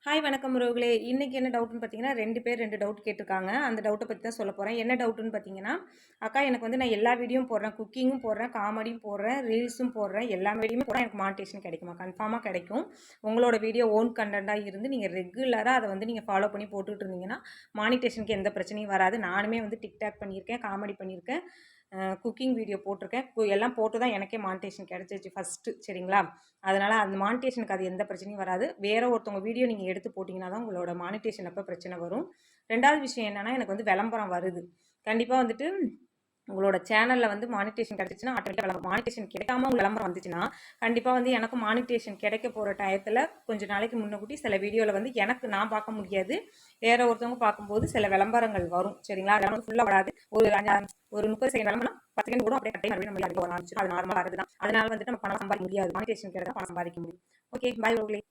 Hi வணக்கம் உறவுகளே. இன்னைக்கு என்ன டவுட்ன்னு பார்த்தீங்கன்னா, 2 பேர் 2 டவுட் கேட்டிருக்காங்க. அந்த டவுட்ட பத்தி தான் சொல்லப் போறேன். என்ன டவுட்டுன்னு பார்த்தீங்கன்னா, அக்கா எனக்கு வந்து நான் எல்லா வீடியோவும் போடுறேன். குக்கிங்கும் போடுறேன், காமெடியும் போடுறேன், ரீல்ஸும் போடுறேன். எல்லா வீடியோவுமே போடுறேன். எனக்கு மானிட்டேஷன் கிடைக்குமா? கன்ஃபார்மா கிடைக்கும். உங்களோட வீடியோ ஓன் கன்டென்ட்டா இருந்து நீங்க ரெகுலரா அத வந்து நீங்க ஃபாலோ பண்ணி போட்டுட்டு இருந்தீங்கன்னா, மானிட்டேஷனுக்கு எந்த பிரச்சனையும் வராது. நானுமே வந்து டிக்டாக் பண்ணியிருக்கேன், காமெடி பண்ணியிருக்கேன், குக்கிங் வீடியோ போட்டிருக்கேன். எல்லாம் போட்டு தான் எனக்கே மானிட்டேஷன் கிடைச்சிருச்சு ஃபர்ஸ்ட்டு. சரிங்களா? அதனால அந்த மானிட்டேஷனுக்கு அது எந்த பிரச்சனையும் வராது. வேற ஒருத்தவங்க வீடியோ நீங்க எடுத்து போட்டீங்கன்னா தான் உங்களோட மானிட்டேஷன் அப்ப பிரச்சனை வரும். 2வது விஷயம் என்னன்னா, எனக்கு வந்து விளம்பரம் வருது. கண்டிப்பா வந்துட்டு உங்களோட சேனல்ல வந்து மானிட்டேஷன் கிடைச்சுச்சுன்னா ஆட்டோமேட்டிக்கா விளம்பரம் மானிட்டேஷன் கிடைக்காம உங்களுக்கு விளம்பரம் வந்துச்சுன்னா, கண்டிப்பா வந்து எனக்கும் மானிட்டேஷன் கிடைக்க போற டயத்துல கொஞ்ச நாளைக்கு முன்னக்கூட்டி சில வீடியோல வந்து எனக்கு நான் பார்க்க முடியாது. வேற ஒருத்தவங்க பார்க்கும்போது சில விளம்பரங்கள் வரும். சரிங்களா? விளம்பரம் ஃபுல்லா வராது. ஒரு 30 செகண்ட் விளம்பரம் 10 செகண்ட் ஓடும். அப்படியே கட் ஆகி மறுபடியும் நம்ம வர ஆரம்பிச்சிடும். அது நார்மலா வரதுதான். அதனால வந்துட்டு நம்ம பணம் சம்பாதிக்க முடியாது. மானிட்டேஷன் கிடைச்சா பணம் சம்பாதிக்க முடியும். ஓகே. பாய் உங்களே.